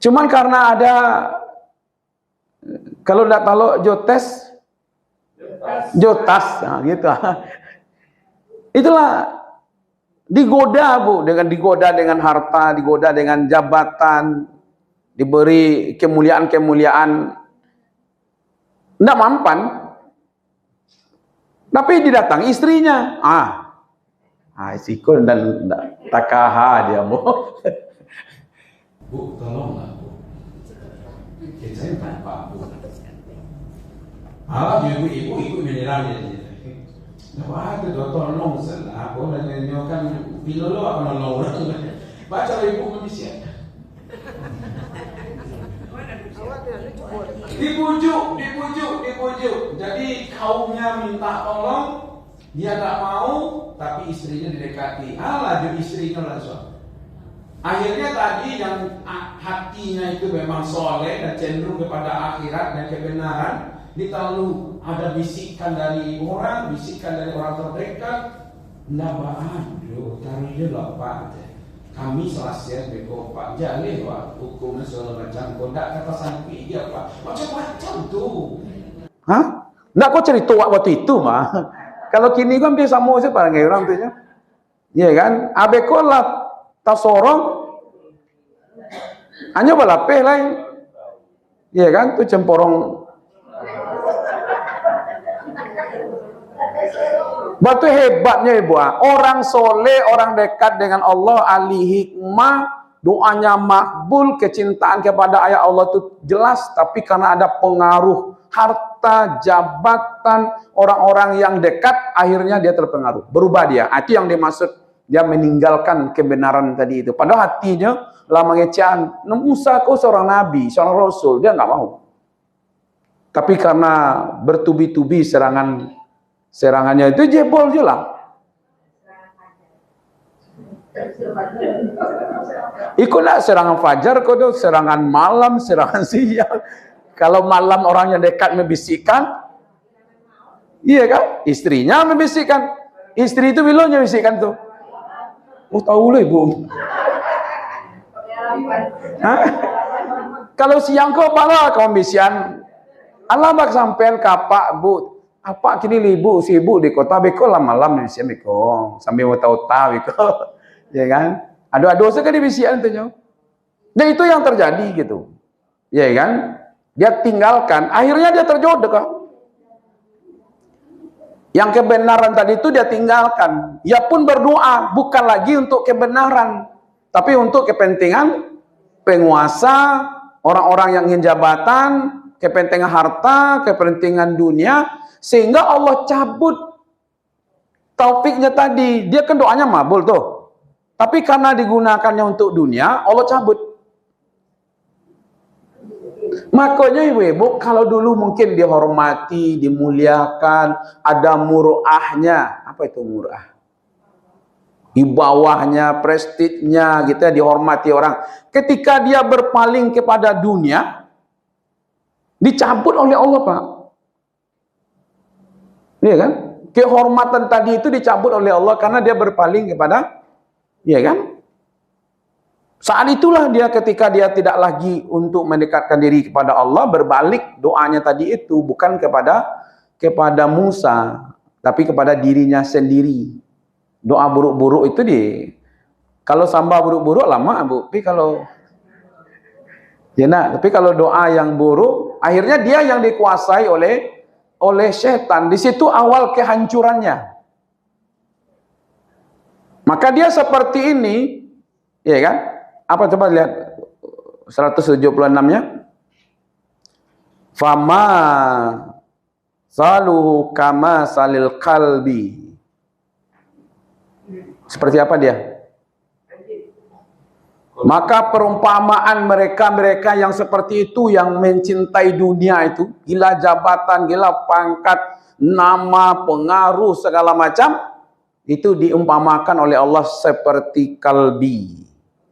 Cuman karena ada, kalau tidak tahu jotas, nah, gitu. Itulah digoda Bu, digoda dengan harta, digoda dengan jabatan, diberi kemuliaan-kemuliaan, tidak mampan. Tapi didatangi istrinya, sikul dan takaha dia Bu. Bu, tolonglah Bu. Saya tanpa Bu. Ibu ikut mineralnya. Nah, itu tolong salah. Aku nanyakan pilolo apa nolong. Baca ibu manusia. Dibujuk. Jadi kaumnya minta tolong, dia tak mau, tapi istrinya didekati. Laju istrinya langsung. Akhirnya tadi yang hatinya itu memang soleh dan cenderung kepada akhirat dan kebenaran, ditahu ada bisikan dari orang terdekat, taruh je lah Pak. Kami selesai beko Pak, jalih Pak, hukumnya segala macam. Kodak kata sampai dia Pak, macam-macam tuh. Nggak kok cerita waktu itu mah. Kalau kini kan dia sama sih para orang tuh ya. Iya kan? Abeko lah tasorong hanya balapeh lain. Iya kan? Tuh cemporong. Batu hebatnya Ibu. Orang soleh, orang dekat dengan Allah, ahli hikmah, doanya makbul, kecintaan kepada ayat Allah itu jelas, tapi karena ada pengaruh harta, jabatan, orang-orang yang dekat, akhirnya dia terpengaruh, berubah dia. Itu yang dimaksud dia meninggalkan kebenaran tadi itu. Padahal hatinya lah mengecewakan. Musa kau seorang nabi, seorang rasul, dia nggak mau. Tapi karena bertubi-tubi serangannya itu jebol juga. Ikutlah serangan fajar, kau serangan malam, serangan siang. Kalau malam orangnya dekat membisikkan, iya kan? Istrinya membisikkan. Istri itu bilangnya membisikkan tuh. Tahu lah Ibu. Kalau siang kau malah kau membisikkan. Alamak sampean kapak Bu. Apa kini ibu sibuk di kota beko lah malam ni siang beko sambil mau tahu beko. Ya kan? Adu-adu sekali bisian tu nyo. Dan itu yang terjadi gitu. Ya kan? Dia tinggalkan, akhirnya dia terjodoh kan? Yang kebenaran tadi itu dia tinggalkan. Dia pun berdoa bukan lagi untuk kebenaran, tapi untuk kepentingan penguasa, orang-orang yang ingin jabatan, kepentingan harta, kepentingan dunia, sehingga Allah cabut taufiknya tadi. Dia kan doanya mabul tuh, tapi karena digunakannya untuk dunia, Allah cabut. Makanya ibu-ibu, kalau dulu mungkin dihormati, dimuliakan, ada murahnya. Apa itu murah? Di bawahnya, prestijnya, gitu ya, dihormati orang. Ketika dia berpaling kepada dunia, dicabut oleh Allah, Pak. Iya kan? Kehormatan tadi itu dicabut oleh Allah karena dia berpaling kepada, iya kan? Saat itulah dia, ketika dia tidak lagi untuk mendekatkan diri kepada Allah, berbalik doanya tadi itu bukan kepada Musa, tapi kepada dirinya sendiri. Doa buruk-buruk itu kalau samba buruk-buruk lama Bu, tapi kalau tapi kalau doa yang buruk, akhirnya dia yang dikuasai oleh setan. Di situ awal kehancurannya. Maka dia seperti ini, ya kan? Apa coba lihat 176-nya? Fama saluhu kama salil kalbi. Seperti apa dia? Maka perumpamaan mereka yang seperti itu, yang mencintai dunia itu, gila jabatan, gila pangkat, nama, pengaruh, segala macam, itu diumpamakan oleh Allah seperti kalbi.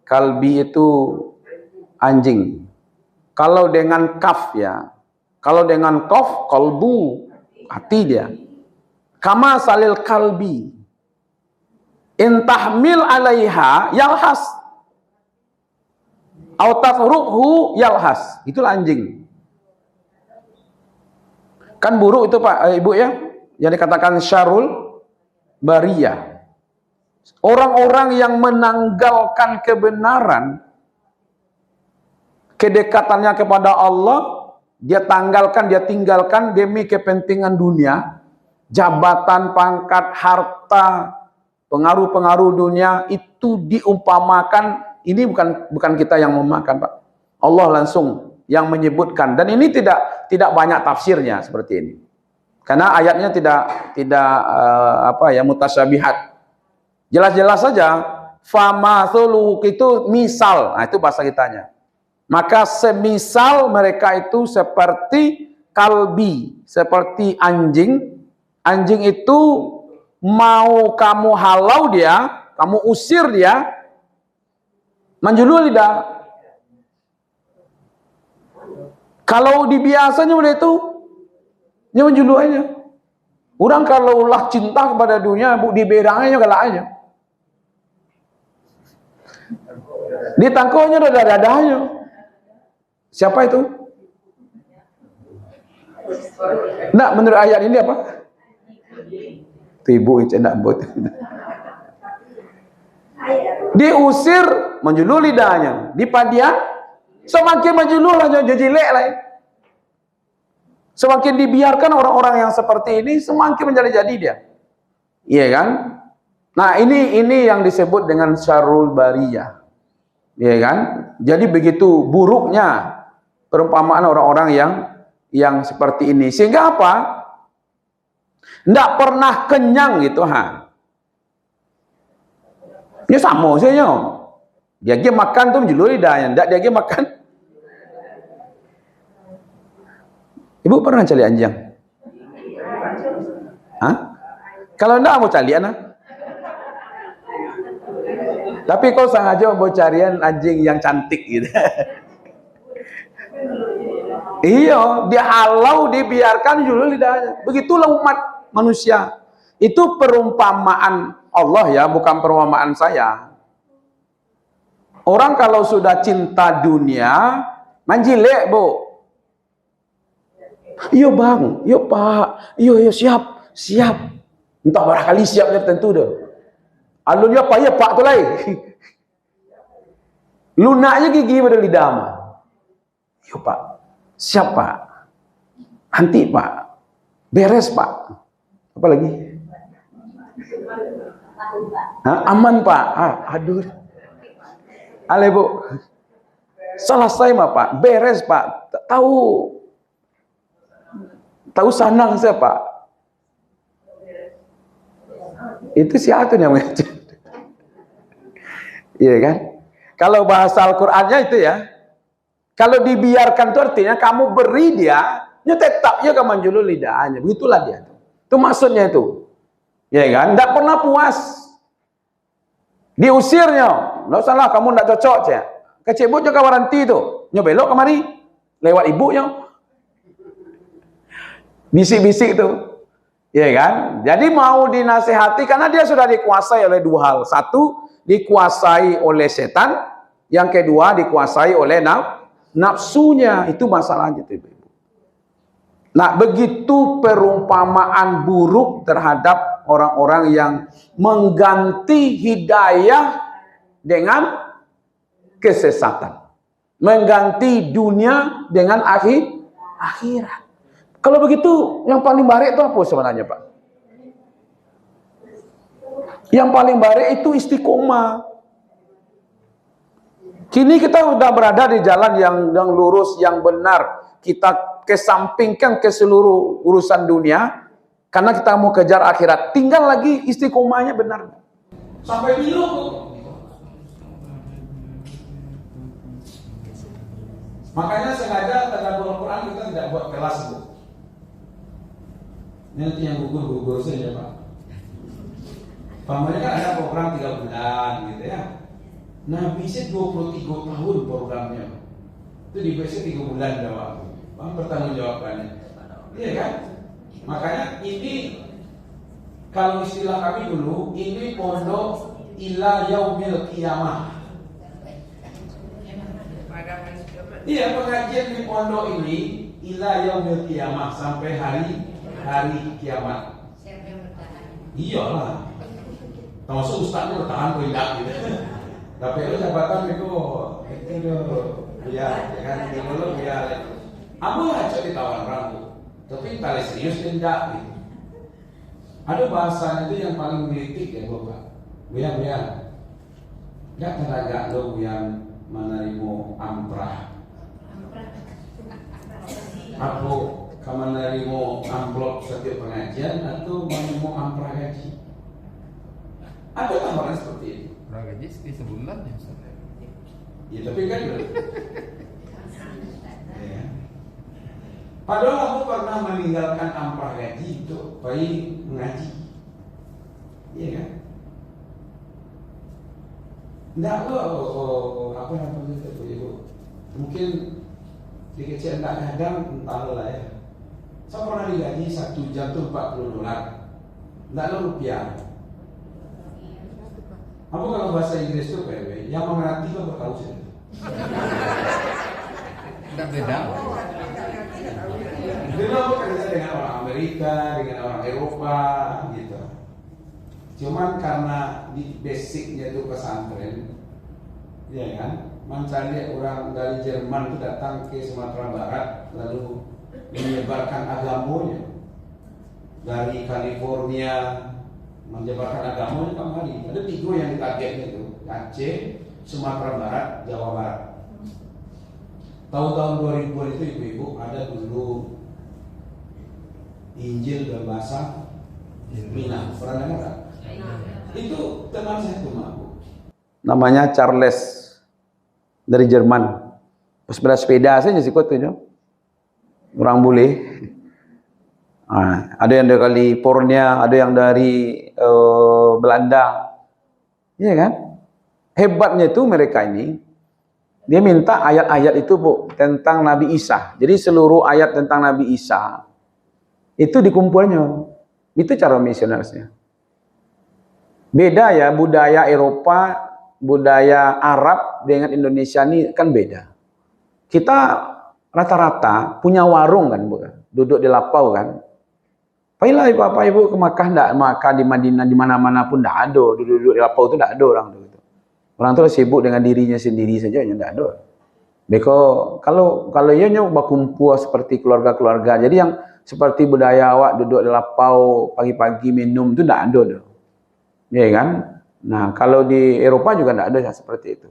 Kalbi itu anjing. Kalau dengan kaf ya. Kalau dengan qaf, kalbu, hati dia. Kama salil kalbi. Intahmil alaiha yalhas. Au tatruhu yalhas. Itulah anjing. Kan buruk itu Pak, Ibu ya, yang dikatakan syarul bariyah. Orang-orang yang menanggalkan kebenaran, kedekatannya kepada Allah, dia tanggalkan, dia tinggalkan demi kepentingan dunia, jabatan, pangkat, harta, pengaruh-pengaruh dunia, itu diumpamakan. Ini bukan kita yang memakan, Pak. Allah langsung yang menyebutkan, dan ini tidak banyak tafsirnya seperti ini. Karena ayatnya tidak mutasyabihat. Jelas-jelas saja, famathuluhu itu misal. Nah, itu bahasa kitanya. Maka semisal mereka itu seperti kalbi, seperti anjing. Anjing itu mau kamu halau dia, kamu usir dia, menjulur lidah. Kalau dibiasanya udah itu, dia menjulur aja. Orang kalau ulah cinta kepada dunia, diberangnya galak aja. Ditangkaunya udah dadahnya. Siapa itu? Nah, menurut ayat ini apa? Ibu itu enggak buat. Diusir, menjulur lidahnya. Dipadian, semakin menjulur aja jejilek lah. Semakin dibiarkan orang-orang yang seperti ini, semakin menjadi-jadi dia. Iya kan? Nah, ini yang disebut dengan syarul bariyah. Iya kan? Jadi begitu buruknya perumpamaan orang-orang yang seperti ini. Sehingga apa? Tidak pernah kenyang gitu, Ya sama saja. Dia makan tuh menjulur lidahnya, tidak dia makan. Ibu pernah cari anjing? Hah? Kalau enggak mau cari anak. Tapi kau sengaja mau carian anjing yang cantik gitu. Iya, dia halau, dibiarkan julur lidahnya. Begitulah umat manusia. Itu perumpamaan Allah ya, bukan perumpamaan saya. Orang kalau sudah cinta dunia, manjilek, Bu. Iya bang, iya pak, iya siap. Entah berapa kali siapnya tentu dah. Alunnya apa ya pak tu lain. Lunaknya gigi pada lidah mah. Iya pak, siap pak. Nanti pak, beres pak. Apa lagi? Aman pak. Aduh. Ale bu. Selesai mah pak, beres pak. Tahu sanang saya pak. Itu siapa yang mengajar? Iya kan? Kalau bahasa Al-Qur'annya itu ya, kalau dibiarkan itu artinya kamu beri dia, tetapnya kamu menjulur lidahnya. Begitulah dia. Itu maksudnya itu. Ya kan? Tidak pernah puas. Diusirnya. Tidak salah, kamu tidak cocok ya. Kecebutnya ke waranti itu. Nyobelok kemari. Lewat ibunya. Bisik-bisik tuh. Ya kan? Jadi mau dinasihati karena dia sudah dikuasai oleh dua hal. Satu, dikuasai oleh setan. Yang kedua, dikuasai oleh nafsunya. Itu masalahnya itu, Ibu. Nah, begitu perumpamaan buruk terhadap orang-orang yang mengganti hidayah dengan kesesatan. Mengganti dunia dengan akhirat. Kalau begitu, yang paling baik itu apa sebenarnya, Pak? Yang paling baik itu istiqomah. Kini kita sudah berada di jalan yang lurus, yang benar. Kita kesampingkan ke seluruh urusan dunia, karena kita mau kejar akhirat. Tinggal lagi istiqomahnya benar. Sampai dulu. Makanya sengaja tadabbur Quran kita tidak buat kelas, Bu. Nanti yang gugur saja, Pak. Pamannya kan ada program 3 bulan gitu ya. Nah, bisa 23 tahun programnya. Itu dibiasa 3 bulan jawab. Bang bertanggung jawabannya. Iya kan? Makanya ini kalau istilah kami dulu, ini pondok ila yaumil qiyamah. Iya, pengajian di pondok ini ila yaumil kiamah, sampai hari kiamat. Siapa yang bertahan? Iyalah. Termasuk ustaznya bertahan kok tidak gitu. Tapi itu jabatan itu ya kan dulu ya. Aku aja ditawan rambut. Tapi tali serius tidak gitu. Ada bahasanya itu yang paling kritik ya Bapak. Buya. Enggak tenaga lo yang menerima amprah. Aku menerima amplop setiap pengajian atau menerima amprah gaji. Ada tambahan seperti itu. Amprah gaji sebulan ya. Ya tapi kan ya. Padahal aku pernah meninggalkan amprah gaji untuk pergi mengaji. Iya kan? Enggak apa namanya itu Ibu. Mungkin di kecil enggak kadang entah lah ya. Saya pernah digaji 1 jam tuh $40. Enggak lo rupiah. Apa kalau bahasa Inggris itu PW, yang mengerti lo tahu sih. Tidak beda. Dulu aku kerja dengan orang Amerika, dengan orang Eropa, gitu. Cuman karena di basicnya itu pesantren, ya kan? Mencari orang dari Jerman itu datang ke Sumatera Barat, lalu menyebarkan agamanya. Dari California menyebarkan agamanya kemari. Ada 3 yang ditargetnya itu, Aceh, Sumatera Barat, Jawa Barat. Tahun-tahun 2000-an itu ibu-ibu ada dulu Injil berbahasa Minang, pernah dengar tak? Itu teman saya tuh Bu. Namanya Charles dari Jerman. Sepeda saja sih tuh. Orang bule. Ada yang dari California, ada yang dari Belanda. Iya kan? Hebatnya itu mereka ini, dia minta ayat-ayat itu Bu tentang Nabi Isa. Jadi seluruh ayat tentang Nabi Isa itu dikumpulnya. Itu cara misionarisnya. Beda ya budaya Eropa, budaya Arab dengan Indonesia ini kan beda. Kita rata-rata punya warung kan Bu, duduk di lapau kan. Pailah Bapak Ibu ke Makkah enggak, Makkah di Madinah di mana-mana pun enggak ada, duduk di lapau itu enggak ada orang tuh. Orang tuh sibuk dengan dirinya sendiri saja, enggak ada. Beko kalau ia nyoba kumpul seperti keluarga-keluarga. Jadi yang seperti budaya awak duduk di lapau pagi-pagi minum itu enggak ada tuh. Ya kan? Nah, kalau di Eropa juga enggak ada seperti itu.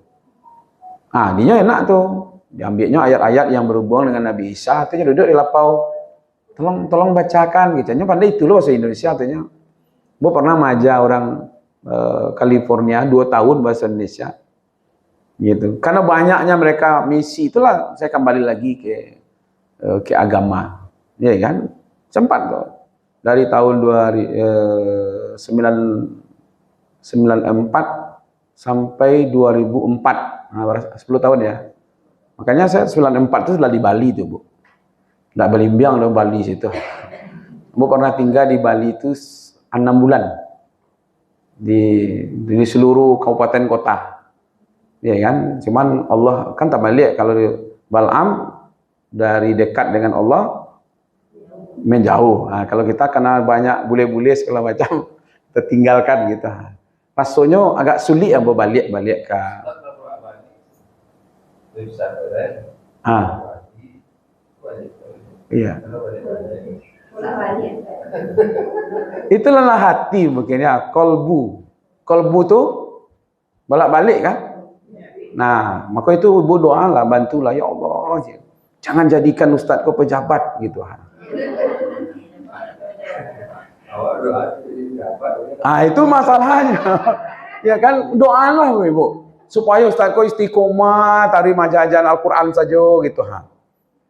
Dia enak tuh. Diambilnya ayat-ayat yang berhubungan dengan Nabi Isa, artinya duduk di lapau. Tolong bacakan gitu. Pandai itu loh bahasa Indonesia artinya. Bu pernah maja orang California 2 tahun bahasa Indonesia. Gitu. Karena banyaknya mereka misi, itulah saya kembali lagi ke agama. Ya kan? Sempat tuh. Dari tahun 1994 sampai 2004. 10 tahun ya. Makanya saya 94 itu sudah di Bali tuh, Bu. Nggak belimbiang dong Bali situ. Bu pernah tinggal di Bali itu 6 bulan. Di seluruh kabupaten kota. Ya kan? Cuman Allah kan tak balik kalau Bal'am dari dekat dengan Allah menjauh. Kalau kita kena banyak bule-bule segala macam tertinggalkan gitu. Rasanya agak sulit ya balik ke iya. Itu lelah hati mungkin ya, kolbu. Kolbu tuh bolak-balik kan? Nah, maka itu ibu doalah, bantulah ya Allah. Jangan jadikan ustaz kau pejabat gitu. Itu masalahnya. Ya kan, doalah ibu supaya ustaz kau istiqomah, terima jajan Al-Qur'an saja gitu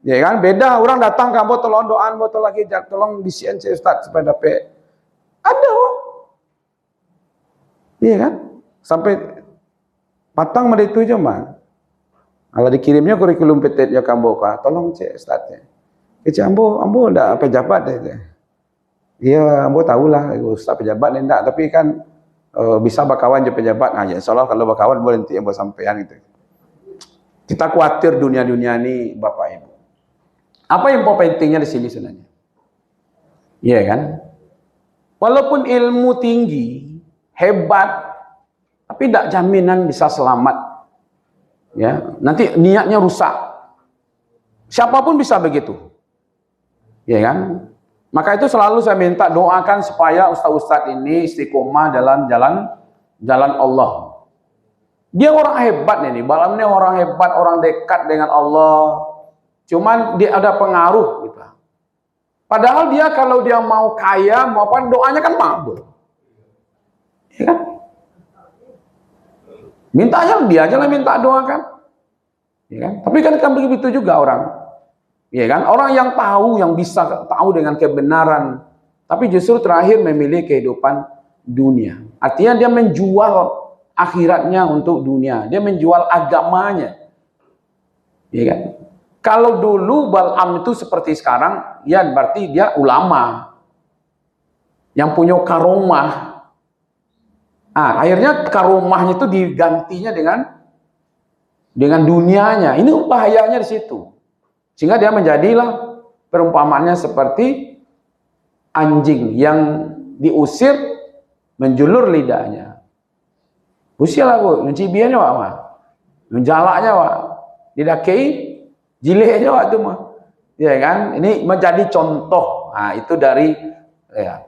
Ya kan, beda orang datang kamu tolong doaan botol lagi, tolong bisian saya Ustaz supaya dapat. Ada. Iya kan? Sampai patang pada itu aja mah. Kalau dikirimnya kurikulum PT ya kamu tolong cek Ustaz ya. Kecik ambo ndak pejabat deh. Iya, ambo tahulah Ustaz pejabat ndak, tapi kan bisa bakawan je pejabat. Ya insyaallah kalau bakawan boleh nanti ambo sampean gitu. Kita khawatir dunia-dunia ini, Bapak Ibu. Apa yang pentingnya di sini sebenarnya? Iya kan? Walaupun ilmu tinggi, hebat, tapi tidak jaminan bisa selamat. Ya, nanti niatnya rusak. Siapapun bisa begitu. Ya kan? Maka itu selalu saya minta doakan supaya ustaz-ustaz ini istiqomah dalam jalan Allah. Dia orang hebat ini, Balam ini orang hebat, orang dekat dengan Allah. Cuman dia ada pengaruh gitu. Padahal dia kalau dia mau kaya, mau apa, doanya kan makbul. Ya kan? Minta aja, dia aja lah minta doakan. Ya kan? Tapi kan begitu juga orang. Ya kan? Orang yang tahu, yang bisa tahu dengan kebenaran, tapi justru terakhir memilih kehidupan dunia. Artinya dia menjual akhiratnya untuk dunia. Dia menjual agamanya. Ya kan? Kalau dulu Bal'am itu seperti sekarang, ya berarti dia ulama. Yang punya karomah. Akhirnya karomahnya itu digantinya dengan dunianya. Ini bahayanya di situ. Sehingga dia menjadilah perumpamannya seperti anjing yang diusir menjulur lidahnya. Usialah bu, mencibiannya wak, menjalaknya wak, didakei, jileknya wak itu mah, ya kan? Ini menjadi contoh. Itu dari ya,